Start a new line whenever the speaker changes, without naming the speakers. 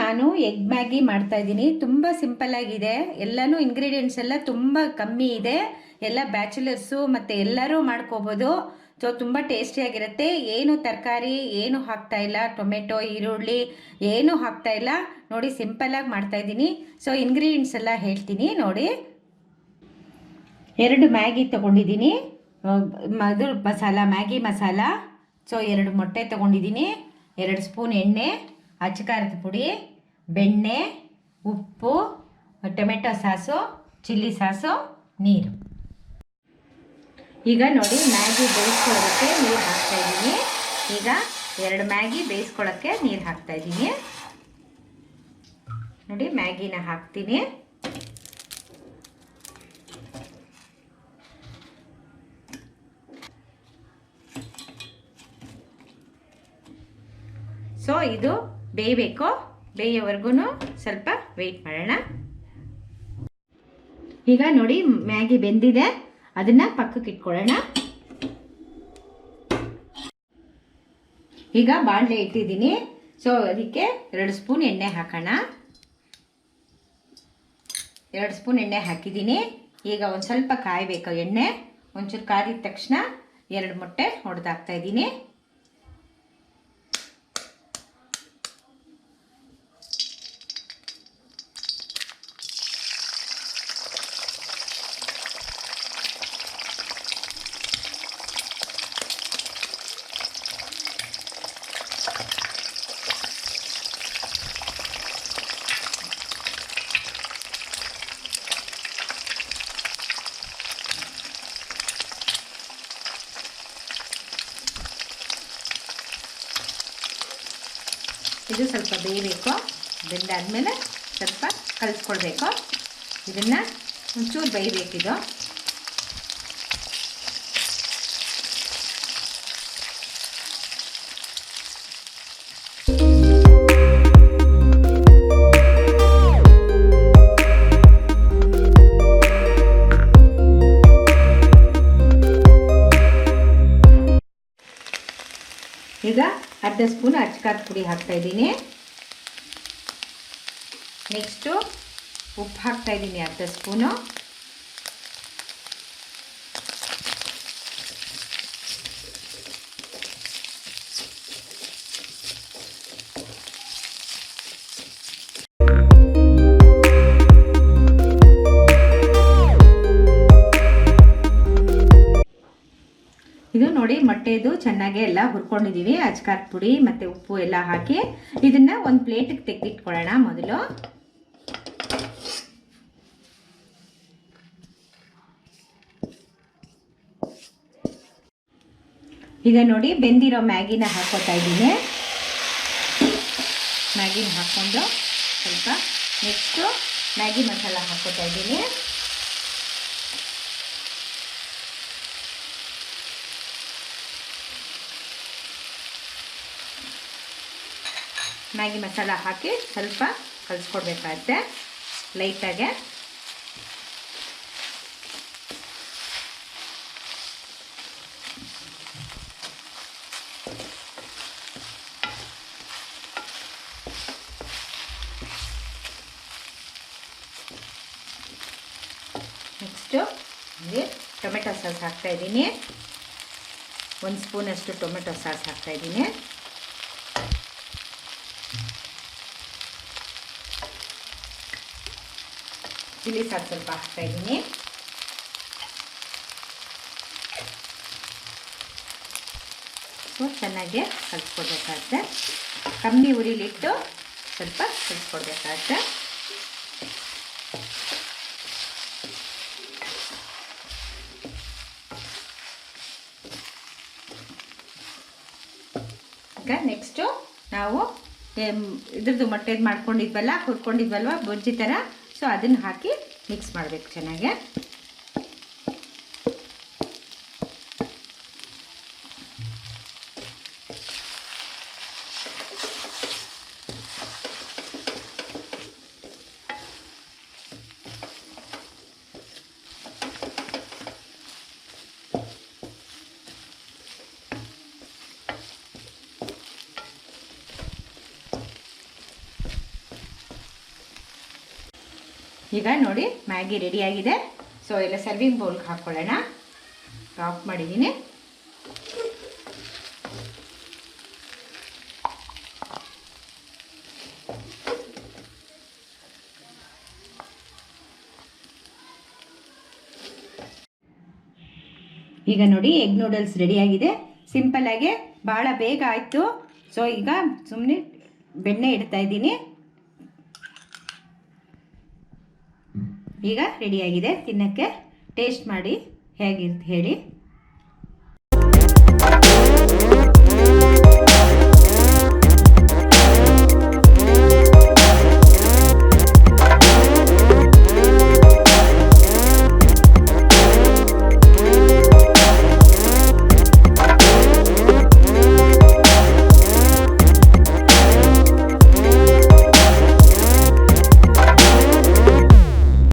ನಾನು egg Maggi ಮಾಡ್ತಾಯಿದ್ದೀನಿ. ತುಂಬ ಸಿಂಪಲ್ಲಾಗಿದೆ. ಎಲ್ಲನೂ ಇಂಗ್ರೀಡಿಯೆಂಟ್ಸ್ ಎಲ್ಲ ತುಂಬ ಕಮ್ಮಿ ಇದೆ. ಎಲ್ಲ ಬ್ಯಾಚುಲರ್ಸು ಮತ್ತು ಎಲ್ಲರೂ ಮಾಡ್ಕೋಬೋದು. ಸೊ ತುಂಬ ಟೇಸ್ಟಿಯಾಗಿರುತ್ತೆ. ಏನು ತರಕಾರಿ ಏನು ಹಾಕ್ತಾಯಿಲ್ಲ, ಟೊಮೆಟೊ ಈರುಳ್ಳಿ ಏನೂ ಹಾಕ್ತಾಯಿಲ್ಲ. ನೋಡಿ ಸಿಂಪಲ್ಲಾಗಿ ಮಾಡ್ತಾಯಿದ್ದೀನಿ. ಸೊ ಇಂಗ್ರೀಡಿಯೆಂಟ್ಸ್ ಎಲ್ಲ ಹೇಳ್ತೀನಿ ನೋಡಿ. 2 ಮ್ಯಾಗಿ ತೊಗೊಂಡಿದ್ದೀನಿ. ಅದು ಮಸಾಲ, ಮ್ಯಾಗಿ ಮಸಾಲ. ಸೊ 2 ಮೊಟ್ಟೆ ತೊಗೊಂಡಿದ್ದೀನಿ. 2 ಸ್ಪೂನ್ ಎಣ್ಣೆ, ಅಚ್ಚಕಾರದ ಪುಡಿ, ಬೆಣ್ಣೆ, ಉಪ್ಪು, ಟೊಮೆಟೊ ಸಾಸು, ಚಿಲ್ಲಿ ಸಾಸು, ನೀರು. ಈಗ ನೋಡಿ ಮ್ಯಾಗಿ ಬೇಯಿಸ್ಕೊಳ್ಳೋದಕ್ಕೆ ನೀರು ಹಾಕ್ತಾಯಿದ್ದೀನಿ. ಈಗ 2 ಮ್ಯಾಗಿ ಬೇಯಿಸ್ಕೊಳ್ಳೋಕ್ಕೆ ನೀರು ಹಾಕ್ತಾಯಿದ್ದೀನಿ. ನೋಡಿ ಮ್ಯಾಗಿನ ಹಾಕ್ತೀನಿ. ಸೊ ಇದು ಬೇಯಬೇಕು. ಬೇಯೋವರೆಗೂ ಸ್ವಲ್ಪ ವೆಯ್ಟ್ ಮಾಡೋಣ. ಈಗ ನೋಡಿ ಮ್ಯಾಗಿ ಬೆಂದಿದೆ, ಅದನ್ನು ಪಕ್ಕಕ್ಕೆ ಇಟ್ಕೊಳ್ಳೋಣ. ಈಗ ಬಾಣಲೆ ಇಟ್ಟಿದ್ದೀನಿ. ಸೊ ಅದಕ್ಕೆ 2 ಸ್ಪೂನ್ ಎಣ್ಣೆ ಹಾಕೋಣ. 2 ಸ್ಪೂನ್ ಎಣ್ಣೆ ಹಾಕಿದ್ದೀನಿ. ಈಗ ಒಂದು ಸ್ವಲ್ಪ ಕಾಯಬೇಕು ಎಣ್ಣೆ. ಒಂಚೂರು ಕಾದಿದ ತಕ್ಷಣ 2 ಮೊಟ್ಟೆ ಹೊಡೆದಾಕ್ತಾ ಇದ್ದೀನಿ. ಇದು ಸ್ವಲ್ಪ ಬೇಯಬೇಕು. ಬೆಂದಾದ್ಮೇಲೆ ಸ್ವಲ್ಪ ಕಲಿಸ್ಕೊಳ್ಬೇಕು. ಇದನ್ನು ಒಂಚೂರು ಬೇಯಬೇಕಿದು. ಈಗ ಅರ್ಧ ಸ್ಪೂನ್ ಅಚ್ಚಕಾರದ ಪುಡಿ ಹಾಕ್ತಾಯಿದ್ದೀನಿ. ನೆಕ್ಸ್ಟು ಉಪ್ಪು ಹಾಕ್ತಾಯಿದ್ದೀನಿ ಅರ್ಧ ಸ್ಪೂನು. ಇದು ನೋಡಿ ಮೊಟ್ಟೆದು ಚೆನ್ನಾಗಿ ಎಲ್ಲ ಹುರ್ಕೊಂಡಿದ್ದೀವಿ. ಅಚ್ಚಕಾರದ ಪುಡಿ ಮತ್ತು ಉಪ್ಪು ಎಲ್ಲ ಹಾಕಿ ಇದನ್ನು ಒಂದು ಪ್ಲೇಟಿಗೆ ತೆಗೆದಿಟ್ಕೊಳ್ಳೋಣ ಮೊದಲು. ಈಗ ನೋಡಿ ಬೆಂದಿರೋ ಮ್ಯಾಗಿನ ಹಾಕೋತಾ ಇದ್ದೀನಿ. ಮ್ಯಾಗಿನ ಹಾಕ್ಕೊಂಡು ಸ್ವಲ್ಪ ನೆಕ್ಸ್ಟು ಮ್ಯಾಗಿ ಮಸಾಲ ಹಾಕೋತಾ ಇದ್ದೀನಿ. ಮ್ಯಾಗಿ ಮಸಾಲ ಹಾಕಿ ಸ್ವಲ್ಪ ಕಲಿಸ್ಕೊಡ್ಬೇಕಾಗುತ್ತೆ ಲೈಟಾಗೆ. ನೆಕ್ಸ್ಟು ಟೊಮೆಟೊ ಸಾಸ್ ಹಾಕ್ತಾಯಿದ್ದೀನಿ. 1 ಸ್ಪೂನಷ್ಟು ಟೊಮೆಟೊ ಸಾಸ್ ಹಾಕ್ತಾಯಿದ್ದೀನಿ. ಚಿಲ್ಲಿ ಸಾಸ್ ಸ್ವಲ್ಪ ಹಾಕ್ತಾಯಿದ್ದೀನಿ. ಸೊ ಚೆನ್ನಾಗಿ ಕಲಿಸ್ಕೊಡ್ಬೇಕಾಗುತ್ತೆ. ಕಮ್ಮಿ ಉರಿಲಿಟ್ಟು ಸ್ವಲ್ಪ ಕಲಿಸ್ಕೊಡ್ಬೇಕಾಗುತ್ತೆ. ಈಗ ನೆಕ್ಸ್ಟು ನಾವು ಇದ್ರದ್ದು ಮೊಟ್ಟೆದು ಮಾಡ್ಕೊಂಡಿದ್ವಲ್ಲ, ಹುರ್ಕೊಂಡಿದ್ವಲ್ವ ಬೊಜ್ಜಿ ಥರ. ಸೊ ಅದನ್ನು ಹಾಕಿ ಮಿಕ್ಸ್ ಮಾಡಬೇಕು ಚೆನ್ನಾಗಿ. ಈಗ ನೋಡಿ ಮ್ಯಾಗಿ ರೆಡಿಯಾಗಿದೆ. ಸೊ ಎಲ್ಲ ಸರ್ವಿಂಗ್ ಬೌಲ್ಗೆ ಹಾಕ್ಕೊಳ್ಳೋಣ. ಆಫ್ ಮಾಡಿದ್ದೀನಿ. ಈಗ ನೋಡಿ ಎಗ್ ನೂಡಲ್ಸ್ ರೆಡಿಯಾಗಿದೆ. ಸಿಂಪಲ್ಲಾಗೆ ಭಾಳ ಬೇಗ ಆಯಿತು. ಸೊ ಈಗ ಸುಮ್ಮನೆ ಬೆಣ್ಣೆ ಇಡ್ತಾ ಇದ್ದೀನಿ. ಈಗ ರೆಡಿಯಾಗಿದೆ. ತಿನ್ನೋಕ್ಕೆ ಟೇಸ್ಟ್ ಮಾಡಿ ಹೇಗಿರುತ್ತೆ ಹೇಳಿ.